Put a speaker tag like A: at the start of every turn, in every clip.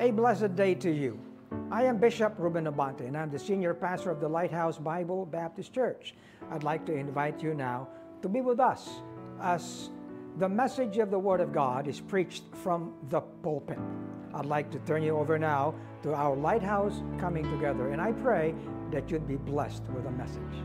A: A blessed day to you. I am Bishop Ruben Abante, and I'm the senior pastor of the Lighthouse Bible Baptist Church. I'd like to invite you now to be with us as the message of the Word of God is preached from the pulpit. I'd like to turn you over now to our Lighthouse Coming Together, and I pray that you'd be blessed with the message.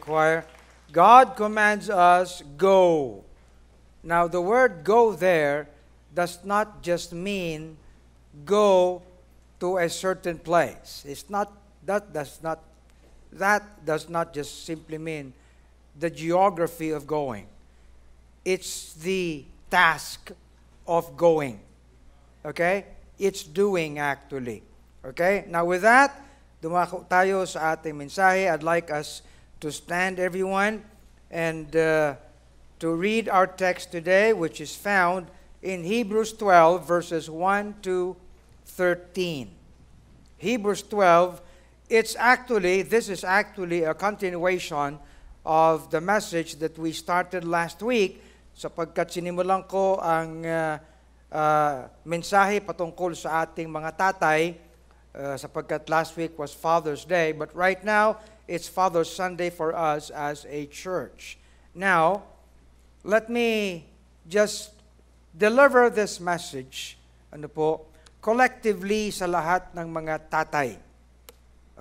A: Choir. God commands us, go. Now, the word go there does not just mean go to a certain place. It's not, that does not just simply mean the geography of going. It's the task of going. Okay? It's doing actually. Okay? Now with that, dumako tayo sa ating mensahe. I'd like us to stand, everyone, and to read our text today, which is found in Hebrews 12, verses 1 to 13. Hebrews 12, this is actually a continuation of the message that we started last week, sapagkat sinimulan ko ang mensahe patungkol sa ating mga tatay, sapagkat last week was Father's Day, but right now, it's Father's Sunday for us as a church. Now, let me just deliver this message, collectively sa lahat ng mga tatay.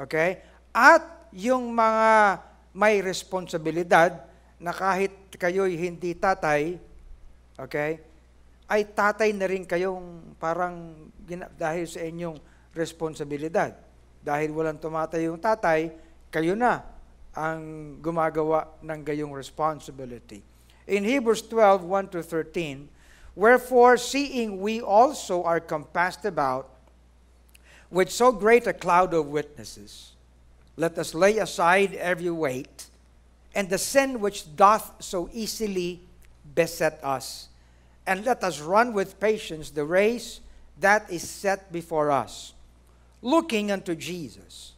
A: Okay? At yung mga may responsibilidad na kahit kayo'y hindi tatay, okay, ay tatay na rin kayong parang dahil sa inyong responsibilidad. Dahil walang tumatay yung tatay, kayo na ang gumagawa ng gayong responsibility. In Hebrews 12, 1 to 13, Wherefore, seeing we also are compassed about with so great a cloud of witnesses, let us lay aside every weight, and the sin which doth so easily beset us, and let us run with patience the race that is set before us, looking unto Jesus,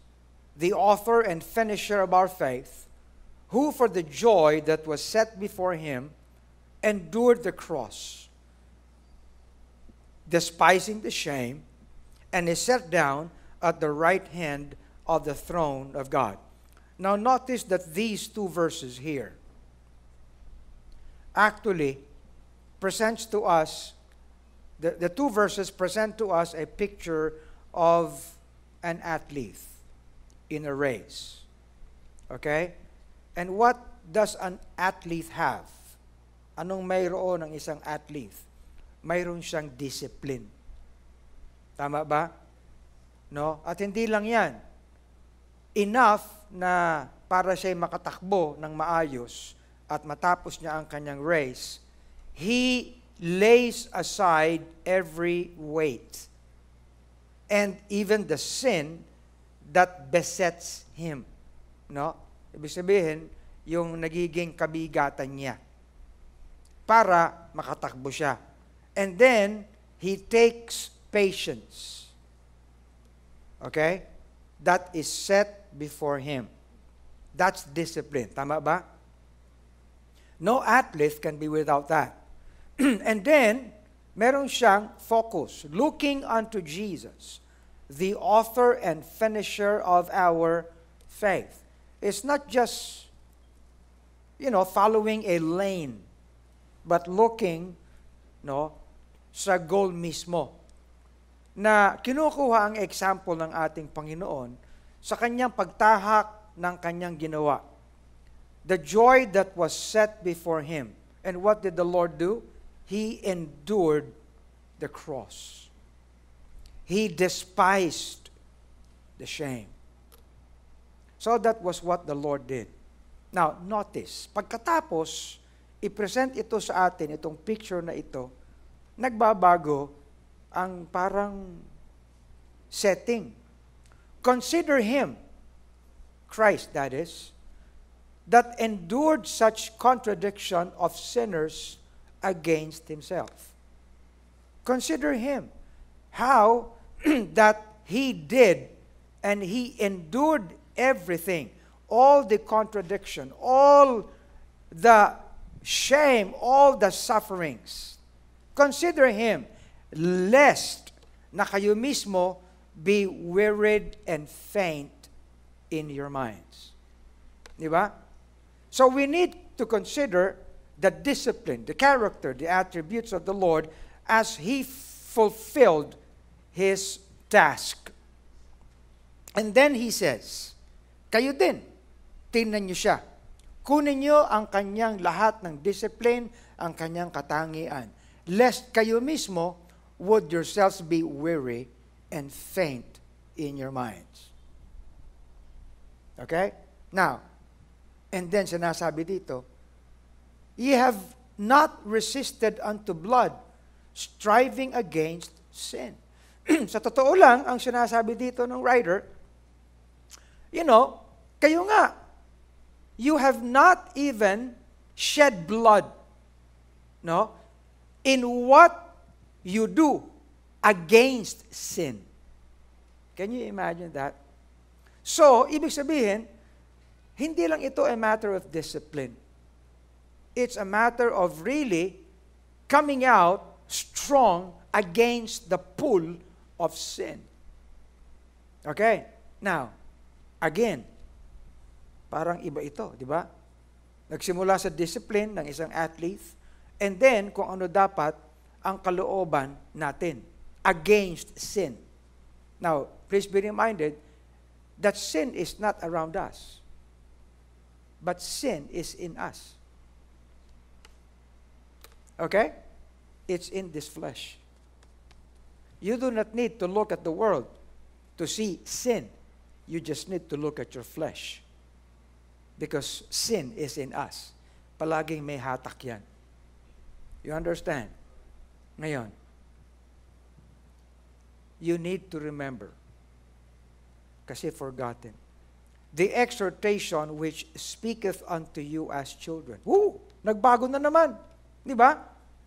A: the author and finisher of our faith, who for the joy that was set before him endured the cross, despising the shame, and is set down at the right hand of the throne of God. Now notice that these two verses here actually presents to us, the two verses present to us a picture of an athlete in a race. Okay? And what does an athlete have? Anong mayroon ng isang athlete? Mayroon siyang discipline. Tama ba? No? At hindi lang yan. Enough na para siya makatakbo ng maayos at matapos niya ang kanyang race, he lays aside every weight and even the sin that besets him. No? Ibig sabihin, yung nagiging kabigatan niya para makatakbo siya. And then, he takes patience. Okay? That is set before him. That's discipline. Tama ba? No athlete can be without that. And then, meron siyang focus, looking unto Jesus, the author and finisher of our faith. It's not just, following a lane, but looking, sa goal mismo. Na kinukuha ang example ng ating Panginoon sa kanyang pagtahak ng kanyang ginawa. The joy that was set before him. And what did the Lord do? He endured the cross. He despised the shame. So that was what the Lord did. Now, notice, pagkatapos, i-present ito sa atin, itong picture na ito, nagbabago ang parang setting. Consider him, Christ that is, that endured such contradiction of sinners against himself. Consider him, how that he did and he endured everything, all the contradiction, all the shame, all the sufferings. Consider him, lest na kayo mismo be wearied and faint in your minds. Di ba? So we need to consider the discipline, the character, the attributes of the Lord as he fulfilled his task. And then he says, kayo din, tingnan niyo siya. Kunin niyo ang kanyang lahat ng discipline, ang kanyang katangian, lest kayo mismo would yourselves be weary and faint in your minds. Okay? Now, and then sinasabi dito, ye have not resisted unto blood, striving against sin. Sa totoo lang, ang sinasabi dito ng writer, kayo nga, you have not even shed blood, in what you do against sin. Can you imagine that? So, ibig sabihin, hindi lang ito a matter of discipline. It's a matter of really coming out strong against the pull of sin. Okay? Now, again, parang iba ito, di ba? Nagsimula sa discipline ng isang athlete, and then kung ano dapat ang kalooban natin against sin. Now, please be reminded that sin is not around us, but sin is in us. Okay? It's in this flesh. You do not need to look at the world to see sin. You just need to look at your flesh. Because sin is in us. Palaging may hatak yan. You understand? Ngayon, you need to remember, kasi forgotten, the exhortation which speaketh unto you as children. Woo! Nagbago na naman. Di ba?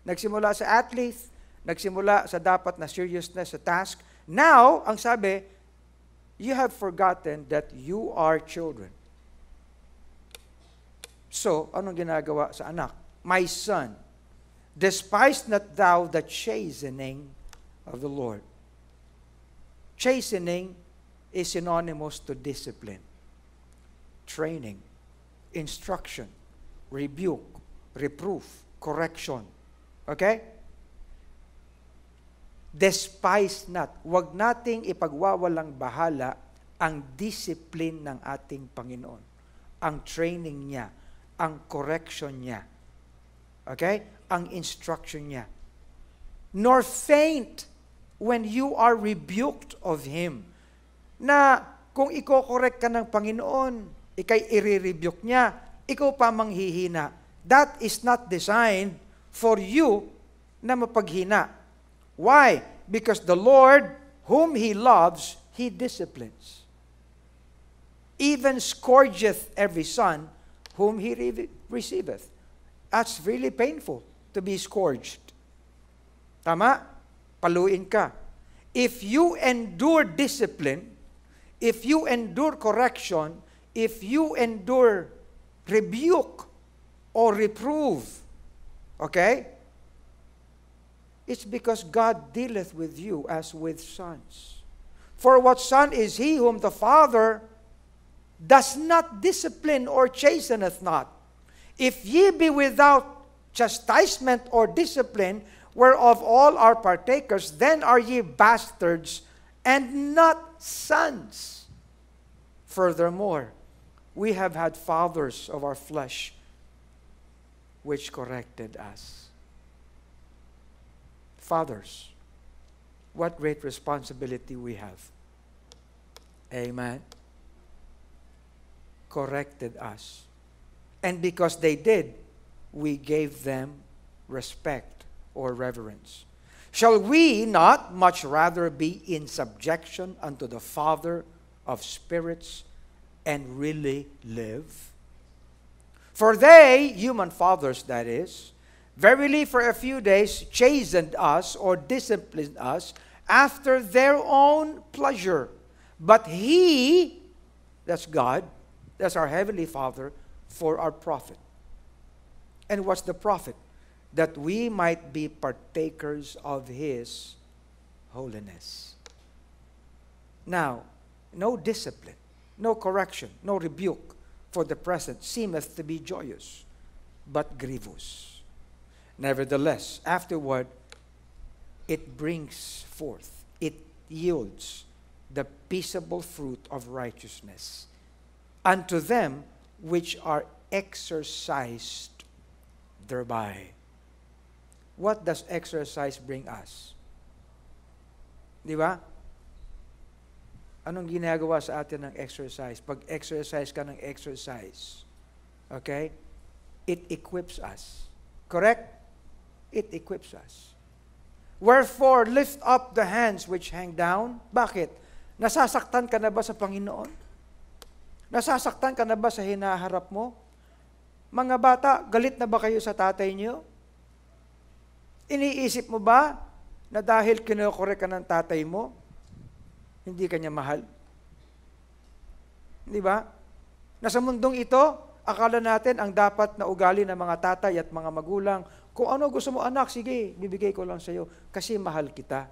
A: Nagsimula sa athlete, nagsimula sa dapat na seriousness sa task. Now, ang sabi, you have forgotten that you are children. So, anong ginagawa sa anak? My son, despise not thou the chastening of the Lord. Chastening is synonymous to discipline, training, instruction, rebuke, reproof, correction. Okay? Despise not. Huwag nating ipagwawalang bahala ang discipline ng ating Panginoon. Ang training niya, ang correction niya. Okay? Ang instruction niya. Nor faint when you are rebuked of Him. Na kung iko-correct ka ng Panginoon, ikay i-rebuke niya, ikaw pa manghihina. That is not designed for you na mapaghina. Why? Because the Lord, whom He loves, He disciplines. Even scourgeth every son whom He receiveth. That's really painful to be scourged. Tama? Paluin ka. If you endure discipline, if you endure correction, if you endure rebuke or reprove, okay? It's because God dealeth with you as with sons. For what son is he whom the Father does not discipline or chasteneth not? If ye be without chastisement or discipline, whereof all are partakers, then are ye bastards and not sons. Furthermore, we have had fathers of our flesh which corrected us. Fathers, what great responsibility we have. Amen. Corrected us. And because they did, we gave them respect or reverence. Shall we not much rather be in subjection unto the Father of spirits and really live? For they, human fathers that is, verily for a few days chastened us or disciplined us after their own pleasure. But He, that's God, that's our Heavenly Father, for our profit. And what's the profit? That we might be partakers of His holiness. Now, no discipline, no correction, no rebuke for the present seemeth to be joyous, but grievous. Nevertheless, afterward, it brings forth, it yields the peaceable fruit of righteousness unto them which are exercised thereby. What does exercise bring us? Di ba? Anong ginagawa sa atin ng exercise? Pag exercise ka ng exercise, okay? It equips us. Correct? It equips us. Wherefore, lift up the hands which hang down. Bakit? Nasasaktan ka na ba sa Panginoon? Nasasaktan ka na ba sa hinaharap mo? Mga bata, galit na ba kayo sa tatay niyo? Iniisip mo ba na dahil kinokorek ka ng tatay mo, hindi ka niya mahal? Di ba? Na sa mundong ito, akala natin ang dapat na ugali ng mga tatay at mga magulang, kung ano gusto mo anak, sige, bibigay ko lang sa iyo kasi mahal kita.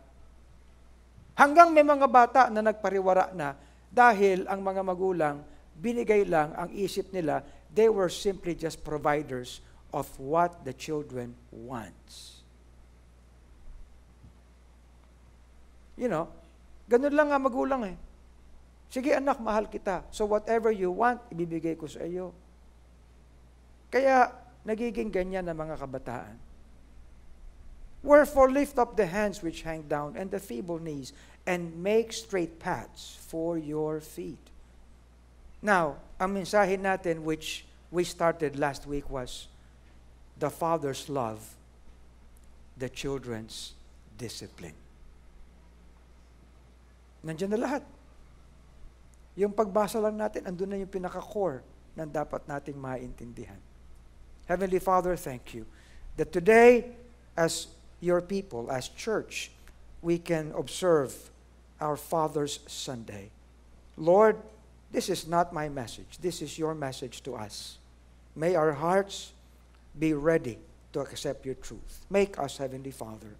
A: Hanggang may mga bata na nagpariwara na dahil ang mga magulang, binigay lang ang isip nila, they were simply just providers of what the children wants. You know, ganun lang nga magulang eh. Sige anak, mahal kita. So whatever you want, ibibigay ko sa iyo. Kaya, nagiging ganyan ang mga kabataan. Wherefore lift up the hands which hang down and the feeble knees, and make straight paths for your feet. Now, ang mensahe natin which we started last week was the Father's love the children's discipline. Nandiyan na lahat. Yung pagbasa lang natin, andun na yung pinaka-core na dapat nating maintindihan. Heavenly Father, thank you that today, as your people, as church, we can observe our Father's Sunday. Lord, this is not my message. This is your message to us. May our hearts be ready to accept your truth. Make us, Heavenly Father.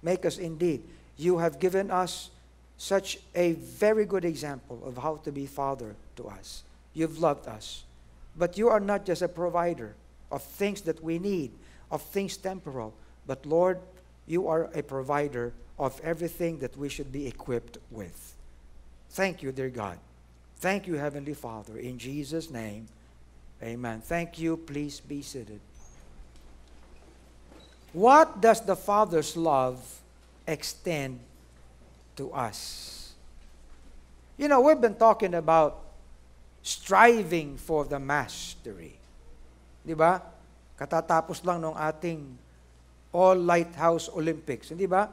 A: Make us indeed. You have given us such a very good example of how to be Father to us. You've loved us. But you are not just a provider of things that we need, of things temporal. But Lord, you are a provider of everything that we should be equipped with. Thank you, dear God. Thank you, Heavenly Father. In Jesus' name, amen. Thank you. Please be seated. What does the Father's love extend to us? You know, we've been talking about striving for the mastery. Di ba? Katatapos lang ng ating All Lighthouse Olympics. Hindi ba?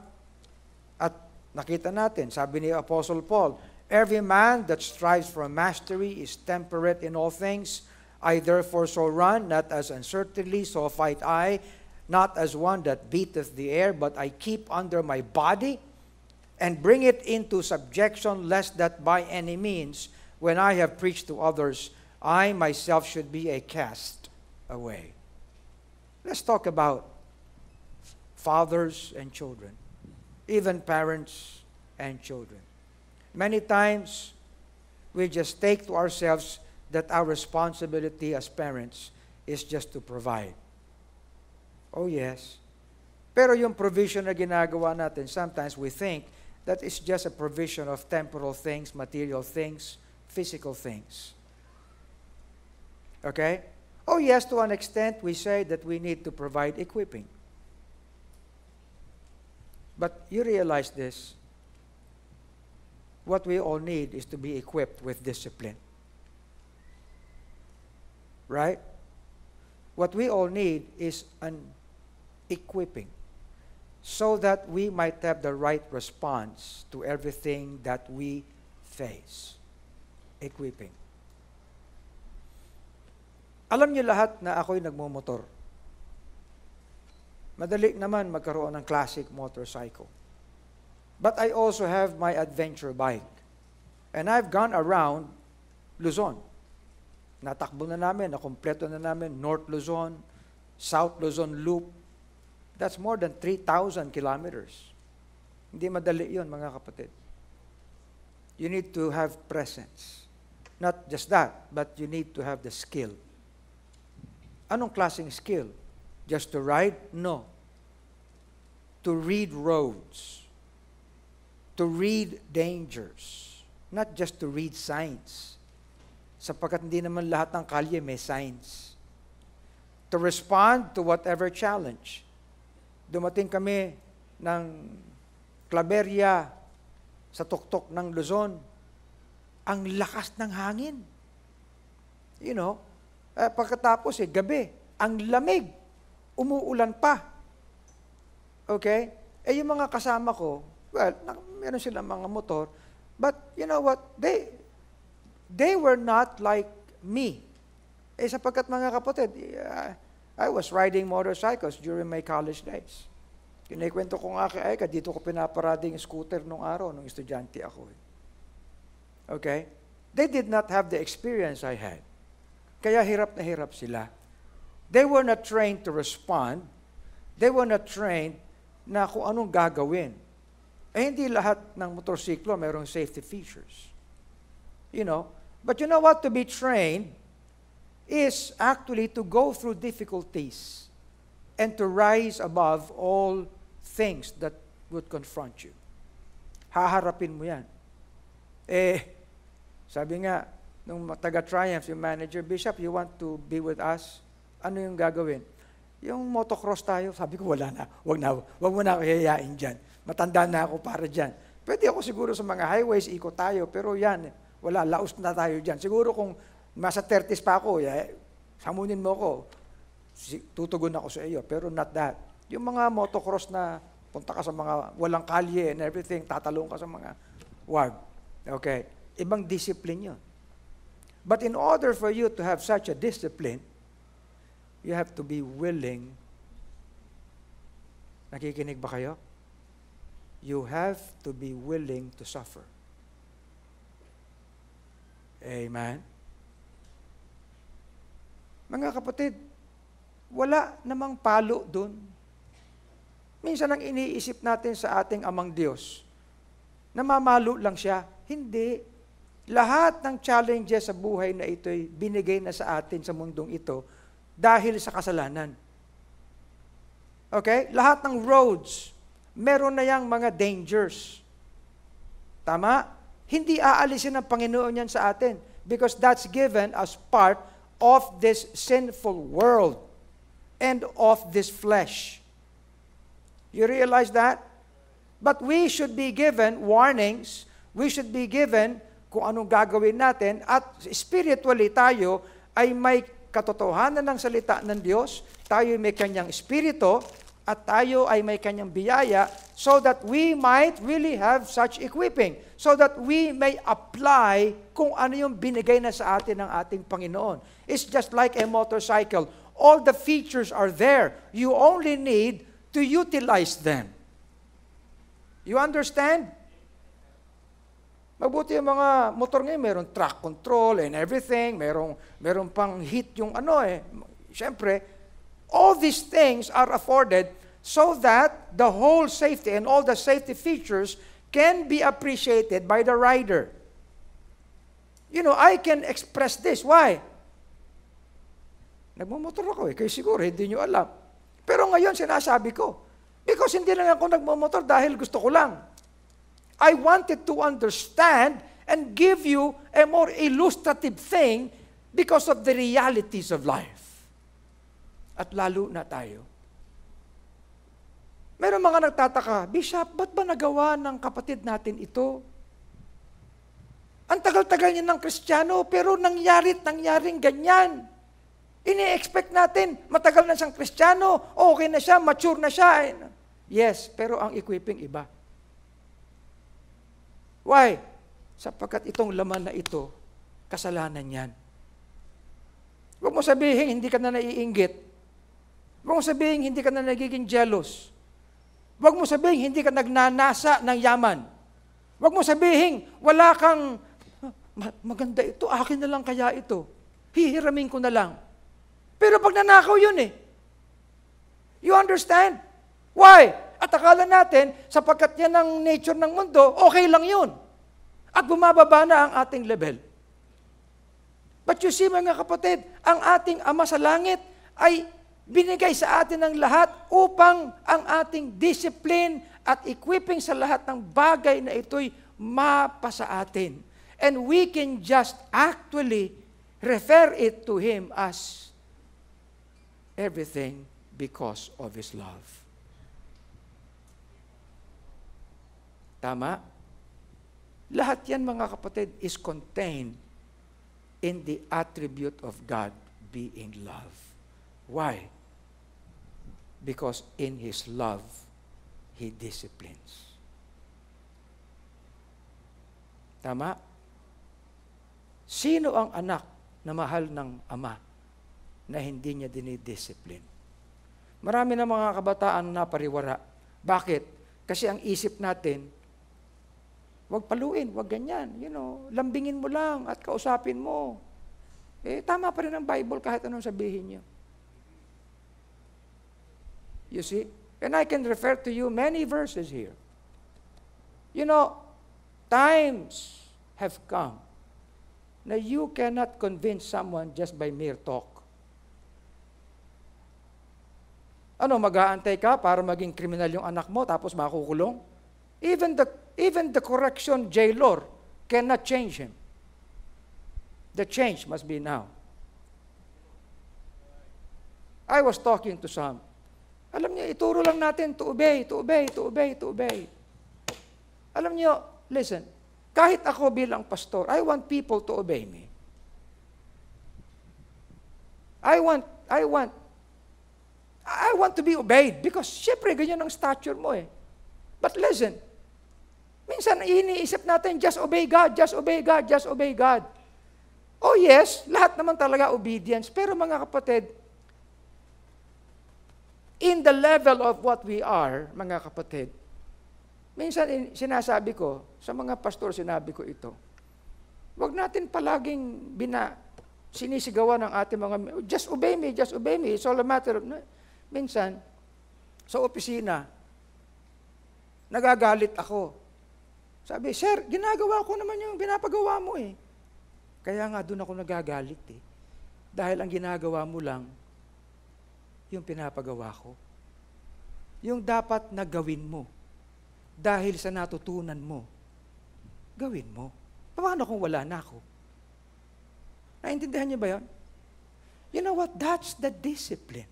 A: At nakita natin, sabi ni Apostle Paul, every man that strives for mastery is temperate in all things. I therefore so run, not as uncertainly, so fight I, not as one that beateth the air, but I keep under my body, and bring it into subjection, lest that by any means, when I have preached to others, I myself should be a cast away. Let's talk about fathers and children, even parents and children. Many times, we just take to ourselves that our responsibility as parents is just to provide. Oh yes. Pero yung provision na ginagawa natin, sometimes we think that it's just a provision of temporal things, material things, physical things. Okay? Oh yes, to an extent, we say that we need to provide equipping. But you realize this, what we all need is to be equipped with discipline. Right? What we all need is an equipping so that we might have the right response to everything that we face. Equipping. Alam niyo lahat na ako'y nagmumotor. Madali naman magkaroon ng classic motorcycle. But I also have my adventure bike. And I've gone around Luzon. Natakbo na namin, nakompleto na namin, North Luzon, South Luzon Loop. That's more than 3,000 kilometers. Hindi madali yun, mga kapatid. You need to have presence. Not just that, but you need to have the skill. Anong klaseng skill? Just to ride? No. To read roads. To read dangers. Not just to read signs. Sapagkat hindi naman lahat ng kalye may signs. To respond to whatever challenge. Dumating kami ng Claveria sa tuktok ng Luzon. Ang lakas ng hangin. You know, pagkatapos gabi, ang lamig. Umuulan pa. Okay? Yung mga kasama ko, well, meron silang mga motor, but you know what? They were not like me. Sapagkat mga kapatid, I was riding motorcycles during my college days. Kinikwento ko nga kay Aika, dito ko pinaparading scooter nung araw, nung estudyante ako. Okay? They did not have the experience I had. Kaya hirap na hirap sila. They were not trained to respond. They were not trained na kung anong gagawin. Hindi lahat ng motorsiklo mayroong safety features. You know? But you know what? To be trained is actually to go through difficulties and to rise above all things that would confront you. Haharapin mo yan. Sabi nga, nung taga-Triumph, yung manager, Bishop, you want to be with us? Ano yung gagawin? Yung motocross tayo, sabi ko, wala na. Wag mo na ako yayain dyan. Matanda na ako para dyan. Pwede ako siguro sa mga highways, ikot tayo, pero yan, wala, laos na tayo dyan. Siguro kung masa 30s pa ako, samunin mo ko, tutugon ako sa iyo, pero not that. Yung mga motocross na punta ka sa mga walang kalye and everything, tatalong ka sa mga wag. Okay. Ibang discipline yun. But in order for you to have such a discipline, you have to be willing. Nakikinig ba kayo? You have to be willing to suffer. Amen? Mga kapatid, wala namang palo dun. Minsan ang iniisip natin sa ating amang Diyos, namamalo lang siya. Hindi. Lahat ng challenges sa buhay na ito'y binigay na sa atin sa mundong ito dahil sa kasalanan. Okay? Lahat ng roads, meron na yang mga dangers. Tama? Hindi aalisin ng Panginoon yan sa atin because that's given as part of this sinful world and of this flesh. You realize that? But we should be given warnings. We should be given kung anong gagawin natin at spiritually tayo ay may katotohanan ng salita ng Diyos, tayo may kanyang espiritu, at tayo ay may kanyang biyaya so that we might really have such equipping, so that we may apply kung ano yung binigay na sa atin ng ating Panginoon. It's just like a motorcycle. All the features are there. You only need to utilize them. You understand? Mabuti yung mga motor ngayon, meron track control and everything, meron pang heat yung Siyempre, all these things are afforded so that the whole safety and all the safety features can be appreciated by the rider. You know, I can express this. Why? Nagmumotor ako kayo siguro, hindi nyo alam. Pero ngayon, sinasabi ko, because hindi lang ako nagmumotor dahil gusto ko lang. I wanted to understand and give you a more illustrative thing because of the realities of life. At lalo na tayo. Meron mga nagtataka, Bishop, ba't ba nagawa ng kapatid natin ito? Ang tagal-tagal niya ng Kristiyano, pero nangyaring ganyan. Ini-expect natin, matagal na siyang Kristiyano, okay na siya, mature na siya. Yes, pero ang equipping iba. Why? Sapagkat itong laman na ito, kasalanan yan. Huwag mo sabihin, hindi ka na naiinggit. Huwag mo sabihin, hindi ka na nagiging jealous. Huwag mo sabihin, hindi ka nagnanasa ng yaman. Huwag mo sabihin, wala kang, maganda ito, akin na lang kaya ito. Hihiramin ko na lang. Pero pag nanakaw yun You understand? Why? At akala natin, sapagkat yan ang nature ng mundo, okay lang yun. At bumababa na ang ating level. But you see, mga kapatid, ang ating Ama sa Langit ay binigay sa atin ng lahat upang ang ating discipline at equipping sa lahat ng bagay na ito'y mapasa atin. And we can just actually refer it to Him as everything because of His love. Tama? Lahat yan, mga kapatid, is contained in the attribute of God being love. Why? Because in His love, He disciplines. Tama? Sino ang anak na mahal ng Ama na hindi niya dinidiscipline? Marami na mga kabataan na pariwara. Bakit? Kasi ang isip natin, huwag paluin, huwag ganyan. Lambingin mo lang at kausapin mo. Tama pa rin ang Bible kahit anong sabihin niyo. You see? And I can refer to you many verses here. Times have come na you cannot convince someone just by mere talk. Mag-aantay ka para maging kriminal yung anak mo tapos makukulong? Even the correction jailor cannot change him. The change must be now. I was talking to some. Alam niyo, ituro lang natin to obey, to obey, to obey, to obey. Alam niyo, listen, kahit ako bilang pastor, I want people to obey me. I
B: I want to be obeyed because syempre ganyan ang stature mo eh. But listen, minsan iniisip natin, just obey God, just obey God, just obey God. Oh yes, lahat naman talaga obedience. Pero mga kapatid, in the level of what we are, mga kapatid, minsan sinasabi ko, sa mga pastor sinabi ko ito, wag natin palaging sinisigawan ng ating mga, just obey me, it's all a matter of, minsan, sa opisina, nagagalit ako. Sabi, sir, ginagawa ko naman yung pinapagawa mo eh. Kaya nga doon ako nagagalit eh. Dahil ang ginagawa mo lang, yung pinapagawa ko. Yung dapat na gawin mo. Dahil sa natutunan mo, gawin mo. Paano kung wala na ako? Naintindihan niyo ba yun? You know what? That's the discipline.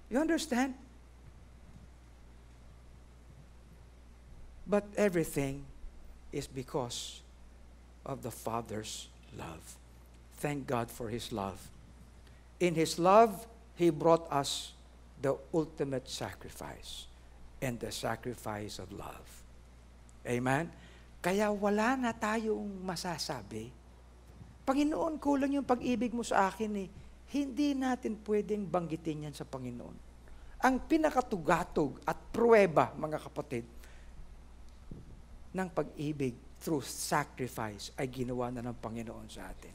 B: You understand? But everything is because of the Father's love. Thank God for His love. In His love, He brought us the ultimate sacrifice and the sacrifice of love. Amen? Kaya wala na tayong masasabi. Panginoon, kulang yung pag-ibig mo sa akin eh. Hindi natin pwedeng banggitin yan sa Panginoon. Ang pinakatugatog at pruweba, mga kapatid, ng pag-ibig through sacrifice ay ginawa na ng Panginoon sa atin.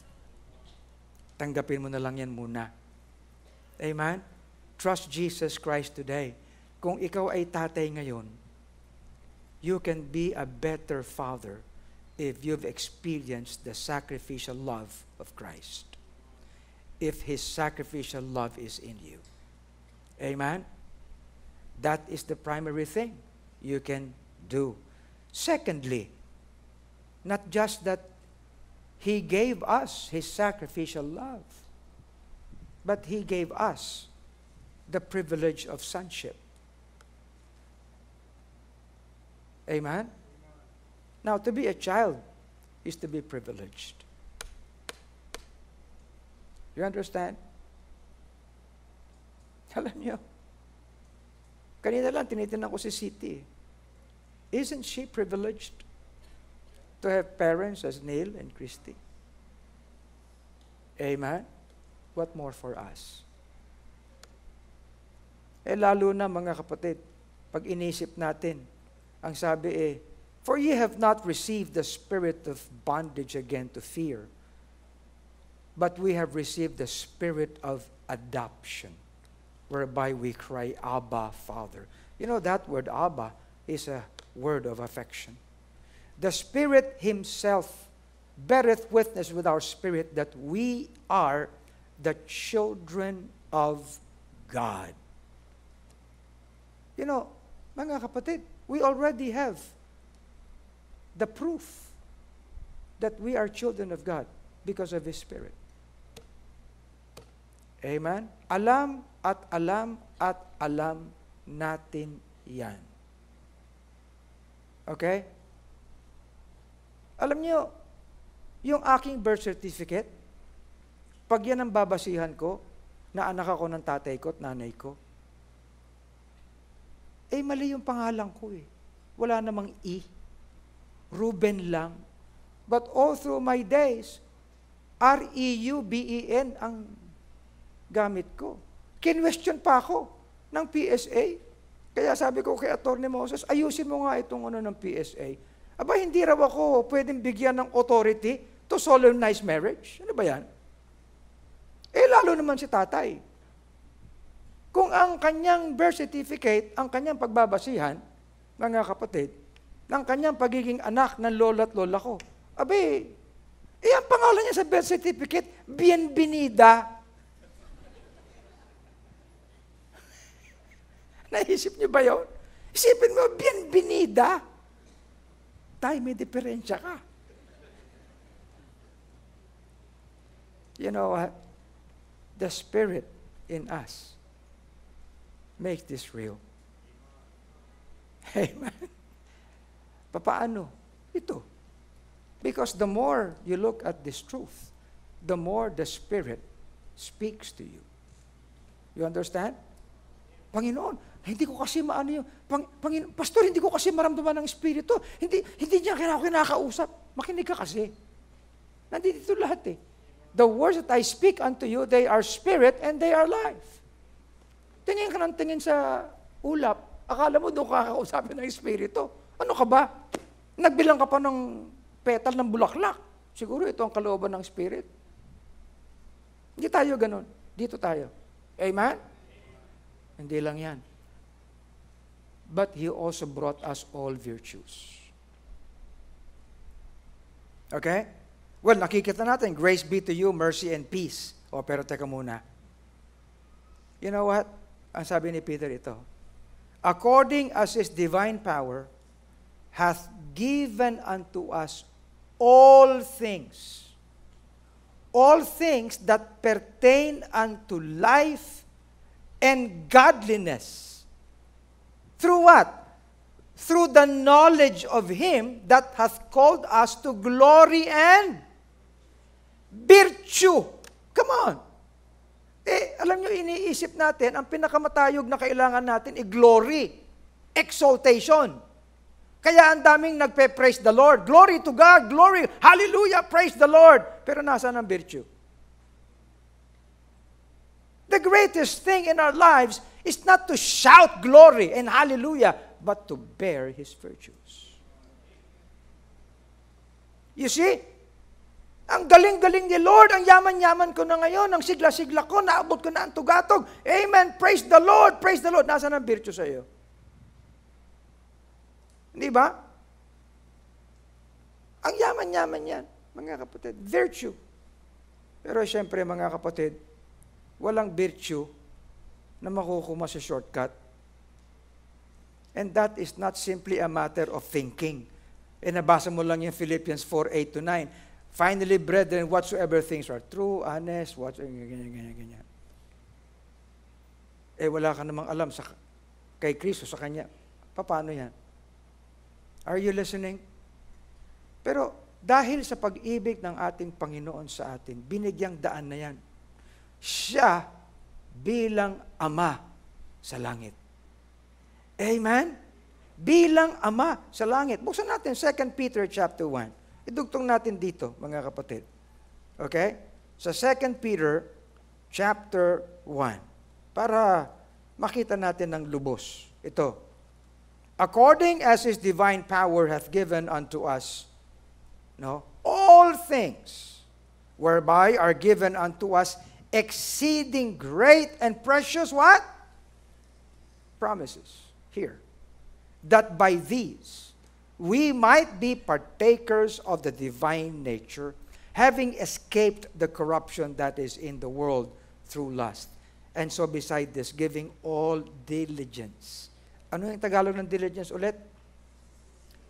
B: Tanggapin mo na lang yan muna. Amen? Trust Jesus Christ today. Kung ikaw ay tatay ngayon, you can be a better father if you've experienced the sacrificial love of Christ. If His sacrificial love is in you. Amen? That is the primary thing you can do. Secondly, not just that He gave us His sacrificial love, but He gave us the privilege of sonship. Amen? Now, to be a child is to be privileged. You understand? Alam niyo, kanina lang tinitingnan ko si City. Isn't she privileged to have parents as Neil and Christy? Amen? What more for us? Lalo na mga kapatid, pag inisip natin, ang sabi for ye have not received the spirit of bondage again to fear, but we have received the spirit of adoption, whereby we cry, Abba, Father. You know, that word Abba is a word of affection. The Spirit Himself beareth witness with our spirit that we are the children of God. You know, mga kapatid, we already have the proof that we are children of God because of His Spirit. Amen? Alam at alam at alam natin yan. Okay? Alam niyo, yung aking birth certificate, pag yan ang babasihan ko, na anak ako ng tatay ko at nanay ko, mali yung pangalan ko eh. Wala namang E. Ruben lang. But all through my days, R-E-U-B-E-N ang gamit ko. Kinwestiyon pa ako ng PSA. Kaya sabi ko kay Atty. Moses, ayusin mo nga itong ng PSA. Aba, hindi raw ako pwedeng bigyan ng authority to solemnize marriage. Ano ba yan? Lalo naman si tatay. Kung ang kanyang birth certificate, ang kanyang pagbabasihan, mga kapatid, ng kanyang pagiging anak ng lola at lola ko, ang pangalan niya sa birth certificate, Bienvenida. Naisip niyo ba yun? Isipin mo, Bienvenida. Tay, may diferensya ka. You know what? The Spirit in us makes this real. Amen. Paano? Ito. Because the more you look at this truth, the more the Spirit speaks to you. You understand? Panginoon, hindi ko kasi maano yun. Pastor, hindi ko kasi maramdaman ng Espiritu. Hindi niya kinakausap. Makinig ka kasi. Nandito lahat eh. The words that I speak unto you, they are spirit and they are life. Tingin ka ng tingin sa ulap. Akala mo doon kakausapin ng Espiritu. Ano ka ba? Nagbilang ka pa ng petal ng bulaklak. Siguro ito ang kalooban ng Spirit. Hindi tayo ganun. Dito tayo. Amen? Hindi lang yan. But He also brought us all virtues. Okay? Well, nakikita natin, grace be to you, mercy and peace. O, pero teka muna. You know what? Ang sabi ni Peter ito, according as His divine power hath given unto us all things that pertain unto life and godliness. Through what? Through the knowledge of Him that hath called us to glory and virtue. Come on. Alam nyo, iniisip natin, ang pinakamatayog na kailangan natin glory, exaltation. Kaya ang daming nagpe-praise the Lord. Glory to God, glory, hallelujah, praise the Lord. Pero nasaan ang virtue? The greatest thing in our lives is not to shout glory and hallelujah, but to bear His virtues. You see? Ang galing-galing ni Lord, ang yaman-yaman ko na ngayon, ang sigla-sigla ko, naabot ko na ang tugatog. Amen, praise the Lord, praise the Lord. Nasaan ang virtue sa iyo? Hindi ba? Ang yaman-yaman yan, mga kapatid. Virtue. Pero siyempre, mga kapatid, walang virtue na makukuma sa shortcut. And that is not simply a matter of thinking. Nabasa mo lang yung Philippians 4:8-9. Finally, brethren, whatsoever things are true, honest, ganyan. Wala ka namang alam kay Kristo, sa Kanya. Paano yan? Are you listening? Pero dahil sa pag-ibig ng ating Panginoon sa atin, binigyang daan na yan. Siya bilang Ama sa langit. Amen? Bilang Ama sa langit. Buksan natin 2 Peter chapter 1. Idugtong natin dito, mga kapatid. Okay? Sa 2 Peter chapter 1. Para makita natin ng lubos. Ito. According as His divine power hath given unto us, all things, whereby are given unto us exceeding great and precious what? Promises. Here. That by these, we might be partakers of the divine nature, having escaped the corruption that is in the world through lust. And so beside this, giving all diligence. Ano yung Tagalog ng diligence ulit?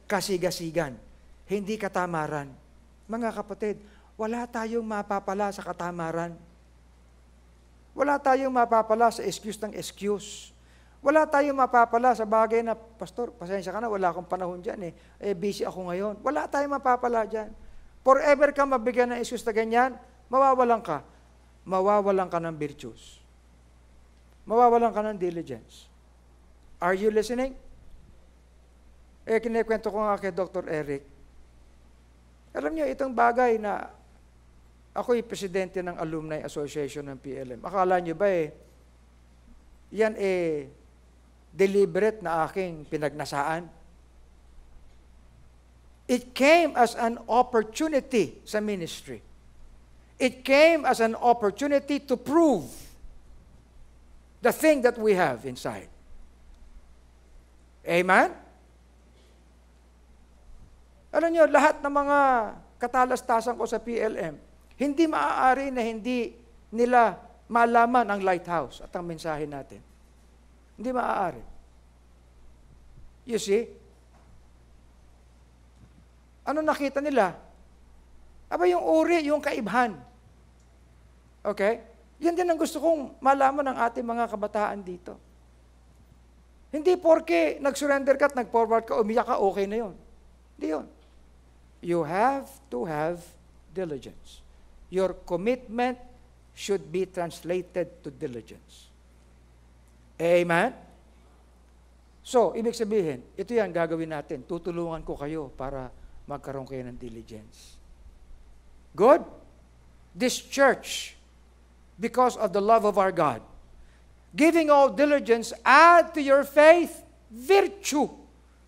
B: Kasigasigan. Hindi katamaran. Mga kapatid, wala tayong mapapala sa katamaran. Wala tayong mapapala sa excuse ng excuse. Wala tayong mapapala sa bagay na, Pastor, pasensya ka na, wala akong panahon dyan busy ako ngayon. Wala tayong mapapala dyan. Forever ka mabigyan ng excuse na ganyan, mawawalan ka. Mawawalan ka ng virtues. Mawawalan ka ng diligence. Are you listening? Kinikwento ko nga kay Dr. Eric. Alam niyo, itong bagay na ako'y presidente ng Alumni Association ng PLM. Akala niyo ba yan deliberate na aking pinagnasaan? It came as an opportunity sa ministry. It came as an opportunity to prove the thing that we have inside. Amen? Alam niyo, lahat ng mga katalastasan ko sa PLM, hindi maaari na hindi nila malaman ang lighthouse at ang mensahe natin. Hindi maaari. You see? Ano nakita nila? Aba yung uri, yung kaibhan. Okay? Yan din ang gusto kong malaman ng ating mga kabataan dito. Hindi porke nag-surrender ka at nag-forward ka, umiyak ka, okay na yun. Hindi yun. You have to have diligence. Your commitment should be translated to diligence. Amen? So, ibig sabihin, ito yan gagawin natin. Tutulungan ko kayo para magkaroon kayo ng diligence. Good? This church, because of the love of our God, giving all diligence, add to your faith virtue.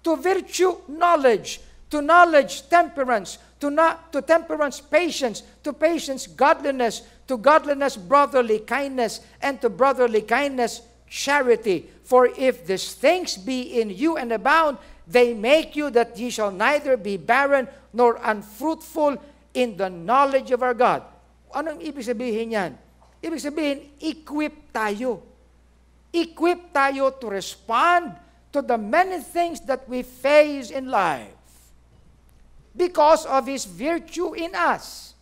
B: To virtue, knowledge. To knowledge, temperance. To temperance, patience. To patience, godliness. To godliness, brotherly kindness. And to brotherly kindness, charity. For if these things be in you and abound, they make you that ye shall neither be barren nor unfruitful in the knowledge of our God. Anong ibig sabihin yan? Ibig sabihin, equip tayo. Equip tayo to respond to the many things that we face in life because of His virtue in us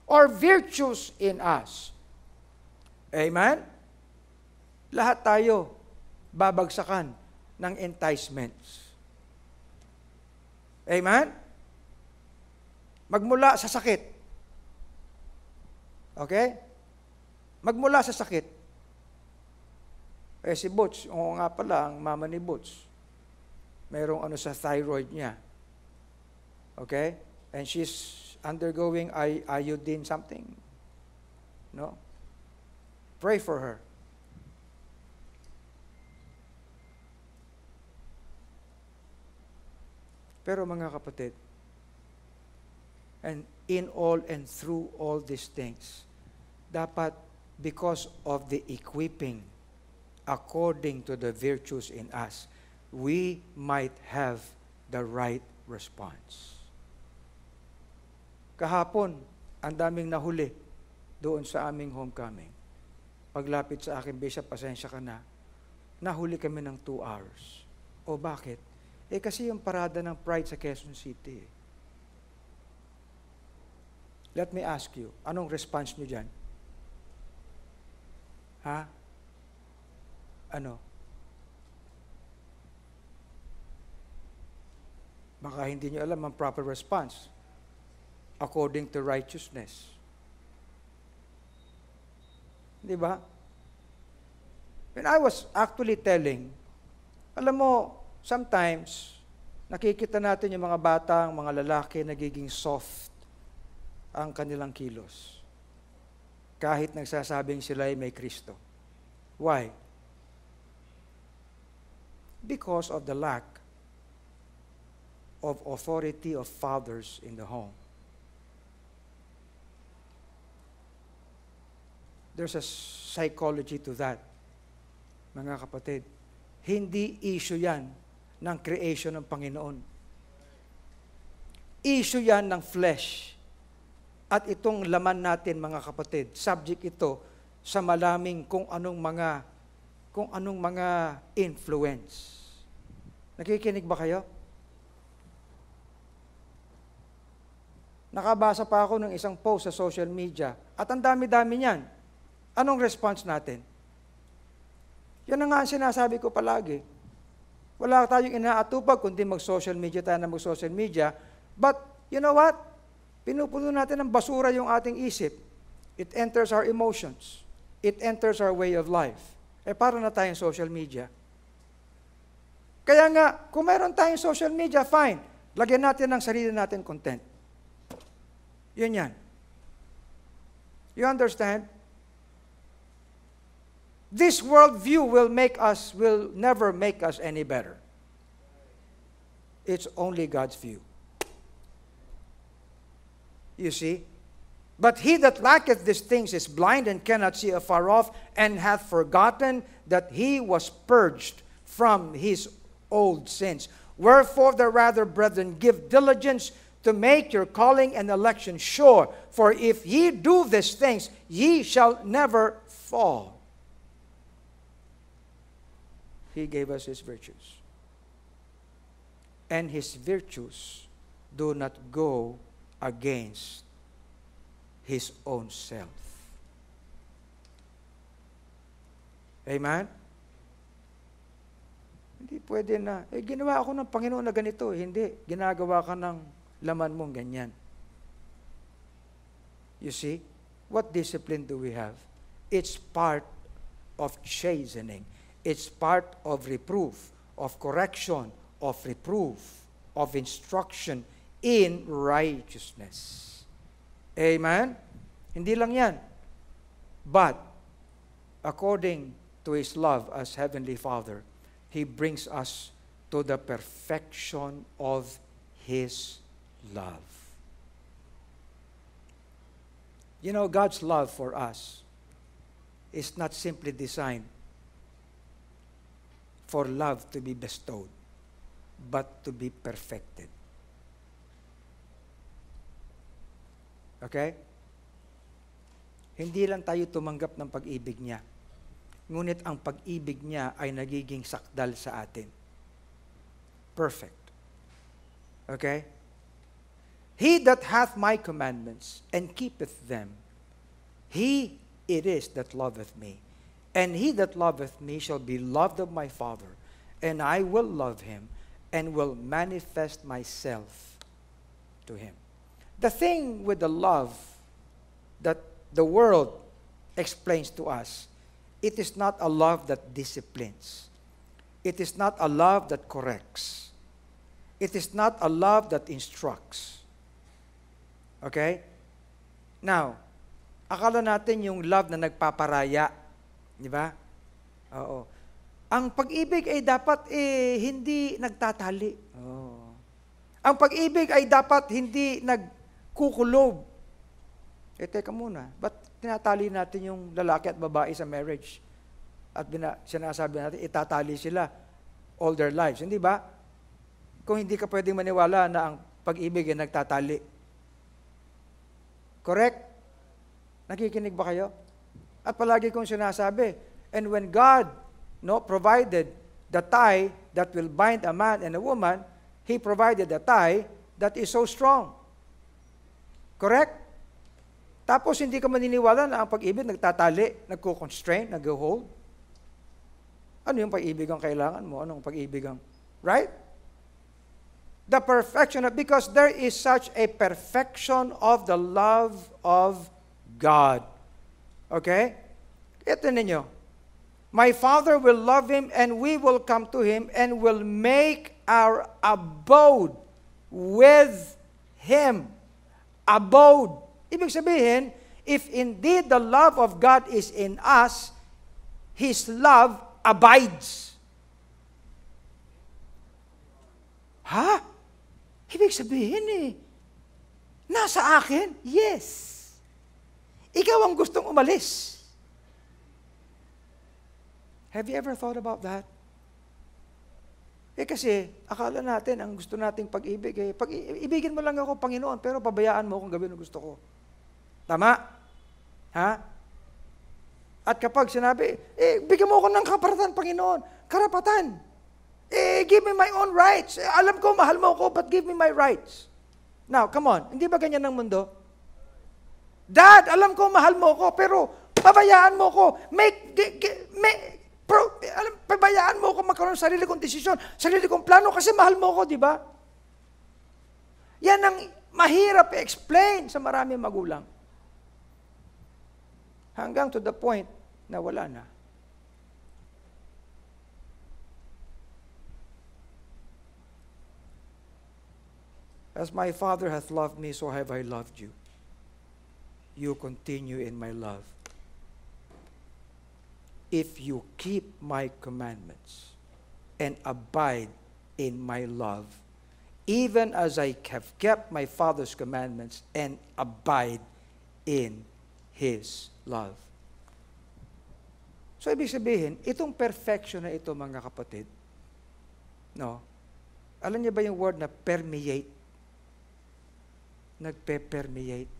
B: or virtues in us. Amen? Lahat tayo babagsakan ng enticements. Amen? Magmula sa sakit. Okay? Magmula sa sakit. Si Butch, oo nga pala, ang mama ni Butch, mayroong sa thyroid niya. Okay? And she's undergoing iodine something. No? Pray for her. Pero mga kapatid, and in all and through all these things, dapat because of the equipping according to the virtues in us, we might have the right response. Kahapon, ang daming nahuli doon sa aming homecoming. Paglapit sa akin, Bishop, pasensya ka na. Nahuli kami ng 2 hours. O bakit? Kasi yung parada ng Pride sa Quezon City. Let me ask you, anong response nyo dyan? Ha? Ano? Baka hindi nyo alam ang proper response according to righteousness. Di ba? When I was actually telling, alam mo, sometimes, nakikita natin yung mga batang, mga lalaki, nagiging soft ang kanilang kilos. Kahit nagsasabing sila ay may Kristo. Why? Because of the lack of authority of fathers in the home. There's a psychology to that, mga kapatid. Hindi issue yan ng creation ng Panginoon. Issue yan ng flesh. At itong laman natin, mga kapatid, subject ito sa malaming kung anong mga influence. Nakikinig ba kayo? Nakabasa pa ako ng isang post sa social media at ang dami-dami niyan. Anong response natin? Yan na nga ang sinasabi ko palagi. Wala tayong inaatupag kundi mag-social media tayo na mag-social media. But, you know what? Pinupuno natin ng basura yung ating isip. It enters our emotions. It enters our way of life. Para na tayong social media. Kaya nga, kung meron tayong social media, fine. Lagyan natin ng sarili natin content. Yun yan. You understand? This worldview will never make us any better. It's only God's view. You see? But he that lacketh these things is blind and cannot see afar off, and hath forgotten that he was purged from his old sins. Wherefore the rather, brethren, give diligence to make your calling and election sure. For if ye do these things, ye shall never fall. He gave us His virtues. And His virtues do not go against His own self. Amen? Hindi pwede na, ginawa ako ng Panginoon na ganito. Hindi, ginagawa ka ng laman mong ganyan. You see, what discipline do we have? It's part of chastening. It's part of reproof, of correction, of reproof, of instruction in righteousness. Amen? Hindi lang yan. But, according to His love as Heavenly Father, He brings us to the perfection of His love. You know, God's love for us is not simply designed for love to be bestowed, but to be perfected. Okay? Hindi lang tayo tumanggap ng pag-ibig niya. Ngunit ang pag-ibig niya ay nagiging sakdal sa atin. Perfect. Okay? He that hath my commandments and keepeth them, he it is that loveth me. And he that loveth me shall be loved of my Father, and I will love him, and will manifest myself to him. The thing with the love that the world explains to us, it is not a love that disciplines. It is not a love that corrects. It is not a love that instructs. Okay? Now, akala natin yung love na nagpaparaya. Di ba? Oo. Ang pag-ibig ay dapat hindi nagtatali. Oo. Ang pag-ibig ay dapat hindi nagkukulob. Teka muna, ba't tinatali natin yung lalaki at babae sa marriage? At sinasabi natin, itatali sila all their lives. Hindi ba? Kung hindi ka pwedeng maniwala na ang pag-ibig ay nagtatali. Correct? Nakikinig ba kayo? At palagi kong sinasabi, and when God provided the tie that will bind a man and a woman, He provided a tie that is so strong. Correct? Tapos hindi ka maniniwala na ang pag-ibig nagtatali, nagko-constrain, nag-hold. Ano yung pag-ibig ang kailangan mo? Anong pag-ibig ang, right? The perfection, because there is such a perfection of the love of God. Okay? Ito ninyo. My Father will love him, and we will come to him, and will make our abode with him. Abode. Ibig sabihin, if indeed the love of God is in us, His love abides. Ha? Ibig sabihin nasa akin? Yes. Ikaw ang gustong umalis. Have you ever thought about that? Kasi, akala natin, ang gusto nating pag-ibig, ibigin mo lang ako, Panginoon, pero pabayaan mo kung gawin ang gusto ko. Tama? Ha? At kapag sinabi, bigyan mo ako ng karapatan, Panginoon. Karapatan. Give me my own rights. Alam ko, mahal mo ako, but give me my rights. Now, come on. Hindi ba ganyan ang mundo? Dad, alam ko, mahal mo ako, pero pabayaan mo ako. Pabayaan mo ako magkaroon ng sarili kong desisyon, sarili kong plano, kasi mahal mo ako, di ba? Yan ang mahirap i-explain sa maraming magulang. Hanggang to the point na wala na. As my Father hath loved me, so have I loved you. You continue in my love. If you keep my commandments and abide in my love, even as I have kept my Father's commandments and abide in His love. So, ibig sabihin, itong perfection na ito, mga kapatid, alam niyo ba yung word na permeate? Nagpe-permeate.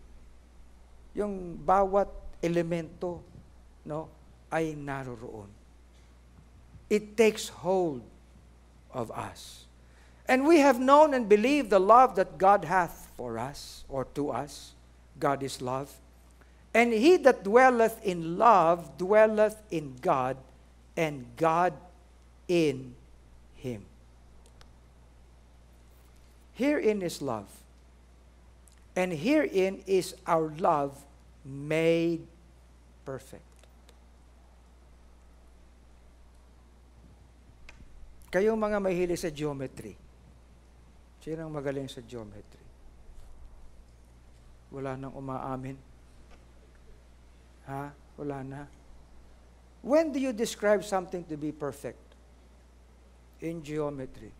B: Yung bawat elemento, ay naroroon. It takes hold of us. And we have known and believed the love that God hath for us, or to us. God is love. And he that dwelleth in love dwelleth in God, and God in him. Herein is love. And herein is our love made perfect. Kayong mga mahilig sa geometry. Sino ang magaling sa geometry? Wala nang umaamin. Ha? Wala na. When do you describe something to be perfect? In geometry.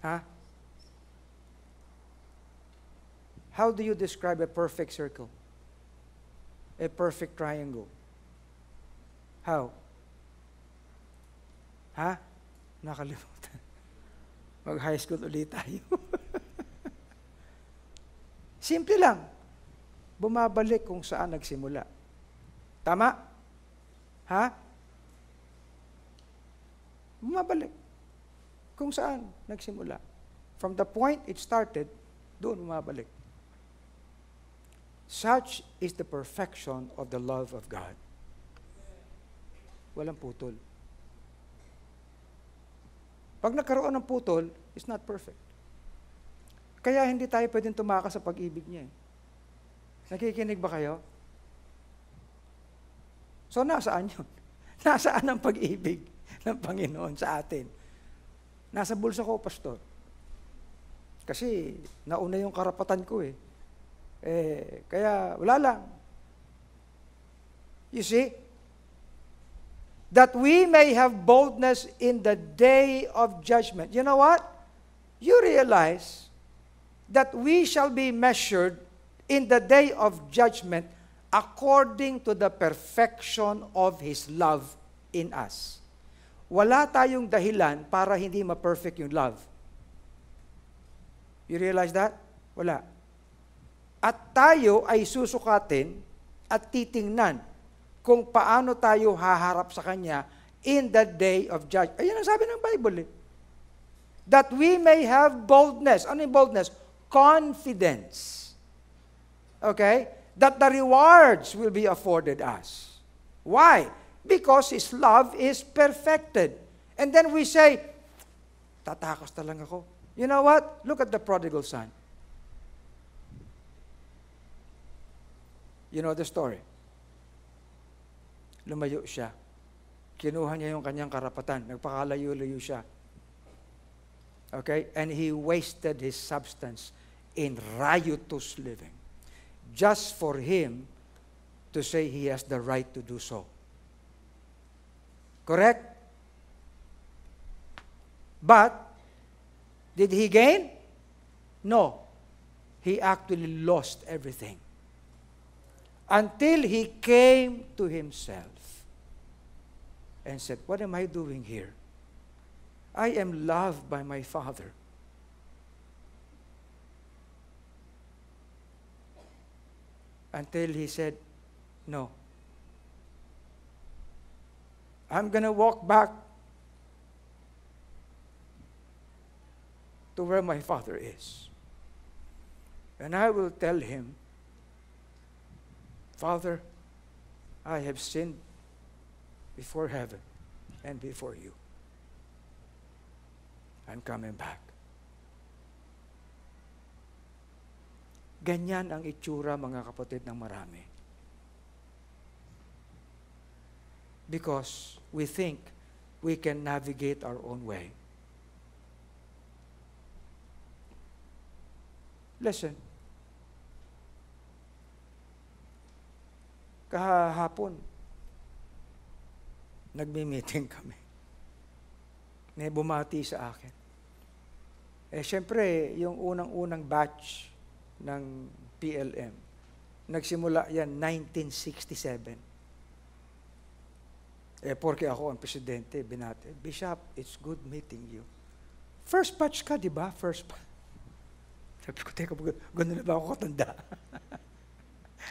B: Ha? How do you describe a perfect circle? A perfect triangle? How? Ha? Nakalimutan. Mag-high school ulit tayo. Simple lang. Bumabalik kung saan nagsimula. Tama? Ha? Bumabalik kung saan nagsimula. From the point it started, doon bumabalik. Such is the perfection of the love of God. Walang putol. Pag nagkaroon ng putol, it's not perfect. Kaya hindi tayo pwedeng tumakas sa pag-ibig niya. Nakikinig ba kayo? So, nasaan yun? Nasaan ang pag-ibig ng Panginoon sa atin? Nasa bulsa ko, pastor. Kasi, nauna yung karapatan ko eh. Kaya, wala lang. You see? That we may have boldness in the day of judgment. You know what? You realize that we shall be measured in the day of judgment according to the perfection of His love in us. Wala tayong dahilan para hindi ma-perfect yung love. You realize that? Wala. At tayo ay susukatin at titingnan kung paano tayo haharap sa Kanya in the day of judgment. Ayan ang sabi ng Bible eh. That we may have boldness. Ano yung boldness? Confidence. Okay? That the rewards will be afforded us. Why? Because His love is perfected. And then we say, tatakas na lang ako. You know what? Look at the prodigal son. You know the story. Lumayo siya. Kinuha niya yung kanyang karapatan. Nagpakalayo-layo siya. Okay? And he wasted his substance in riotous living. Just for him to say he has the right to do so. Correct? But, did he gain? No. He actually lost everything. Until he came to himself and said, what am I doing here? I am loved by my Father. Until he said, no. I'm going to walk back to where my Father is. And I will tell him, Father, I have sinned before heaven and before you. I'm coming back. Ganyan ang itsura, mga kapatid, ng marami. Because we think we can navigate our own way. Listen. Kahapon, nagmi-meeting kami. May bumati sa akin. Siyempre, yung unang-unang batch ng PLM, nagsimula yan 1967. Porque ako ang presidente, binati, Bishop, it's good meeting you. First batch ka, di ba? First batch. Sabi ko, teka, gano'n na ba ako katanda?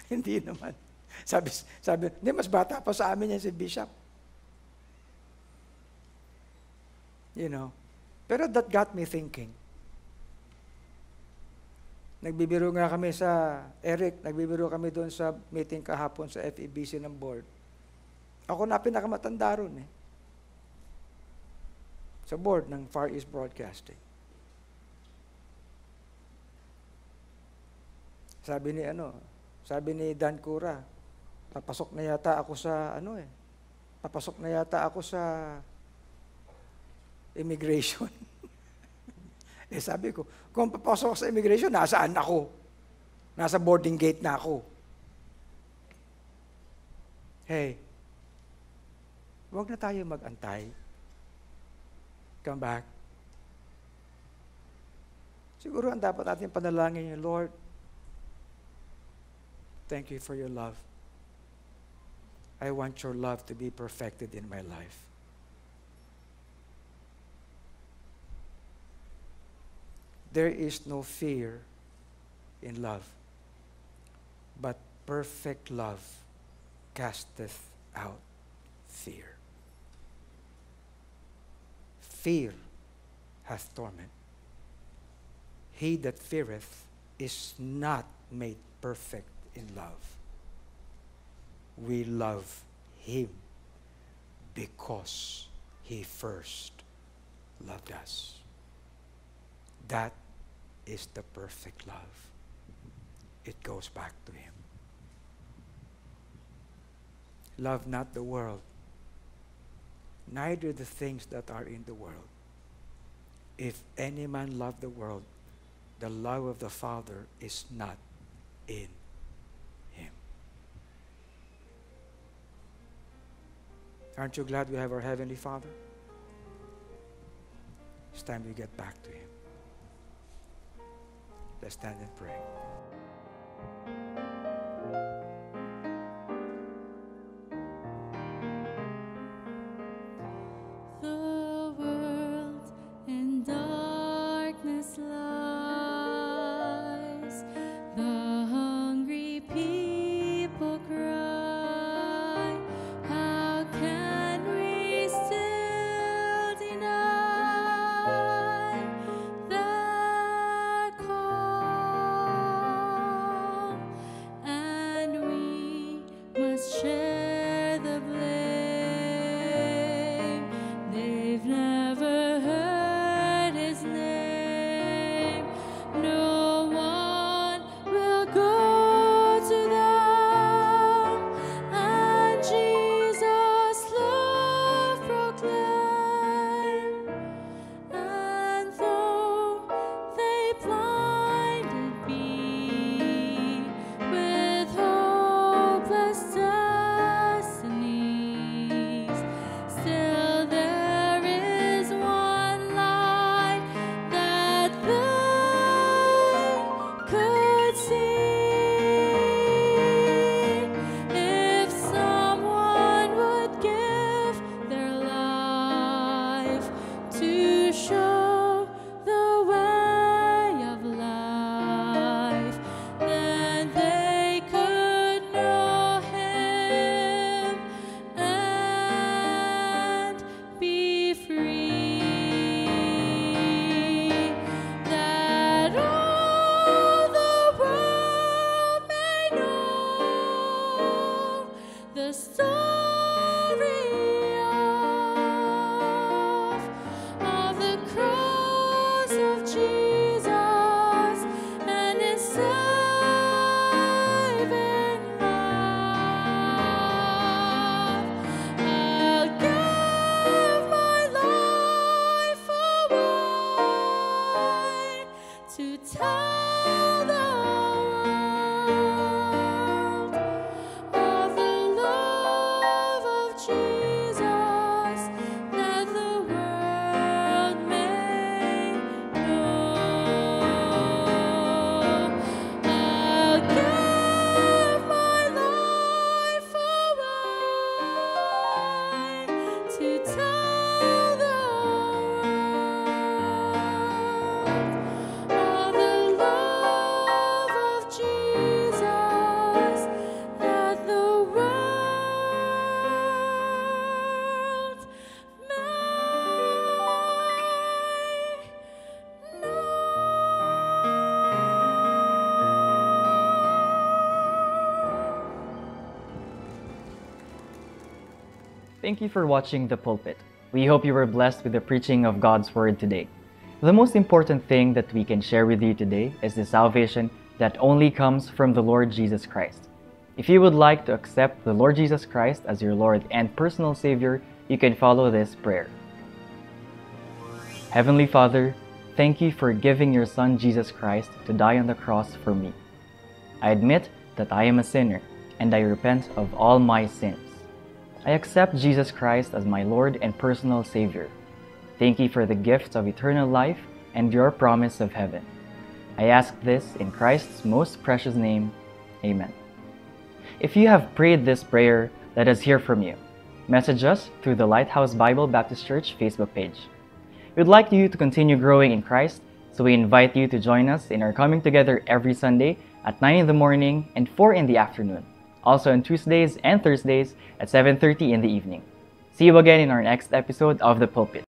B: Hindi naman. Sabi, hindi, mas bata pa sa amin yan si Bishop. You know. Pero that got me thinking. Nagbibiro nga kami sa, Eric, nagbibiro kami doon sa meeting kahapon sa FEBC ng board. Ako na pinakamatanda ron eh. Sa board ng Far East Broadcasting. Sabi ni Dan Cura, papasok na yata ako sa papasok na yata ako sa immigration. Sabi ko, kung papasok ako sa immigration, nasaan ako? Nasa boarding gate na ako. Hey, huwag na tayo mag-antay. Come back. Siguro ang dapat natin panalangin yung Lord, thank you for your love. I want your love to be perfected in my life. There is no fear in love, but perfect love casteth out fear. Fear hath torment. He that feareth is not made perfect in love. We love him because he first loved us. That is the perfect love. It goes back to him. Love not the world, neither the things that are in the world. If any man love the world, the love of the Father is not in him. Aren't you glad we have our Heavenly Father? It's time we get back to him. Let's stand and pray.
C: The world in darkness lies. The hungry people cry. How can we still deny that call? And we must share the blame. They've never heard his name. No one will go to them, and Jesus' love proclaim. And though they blinded be with hopeless destinies, still there is one light that they could see. If someone would give their life to show the way of life, then they could know him and be free. That all the world may know the story of the cross of Jesus and his saving love. I'll give my life away to tell the world of the love of Jesus, that the world may know. I'll give my life away to tell the world of the love of Jesus, that the world may
D: Thank you for watching The Pulpit. We hope you were blessed with the preaching of God's Word today. The most important thing that we can share with you today is the salvation that only comes from the Lord Jesus Christ. If you would like to accept the Lord Jesus Christ as your Lord and personal Savior, you can follow this prayer. Heavenly Father, thank you for giving your Son Jesus Christ to die on the cross for me. I admit that I am a sinner, and I repent of all my sins. I accept Jesus Christ as my Lord and personal Savior. Thank you for the gift of eternal life and your promise of heaven. I ask this in Christ's most precious name. Amen. If you have prayed this prayer, let us hear from you. Message us through the Lighthouse Bible Baptist Church Facebook page. We'd like you to continue growing in Christ, so we invite you to join us in our coming together every Sunday at 9 in the morning and 4 in the afternoon. Also on Tuesdays and Thursdays at 7:30 in the evening. See you again in our next episode of The Pulpit.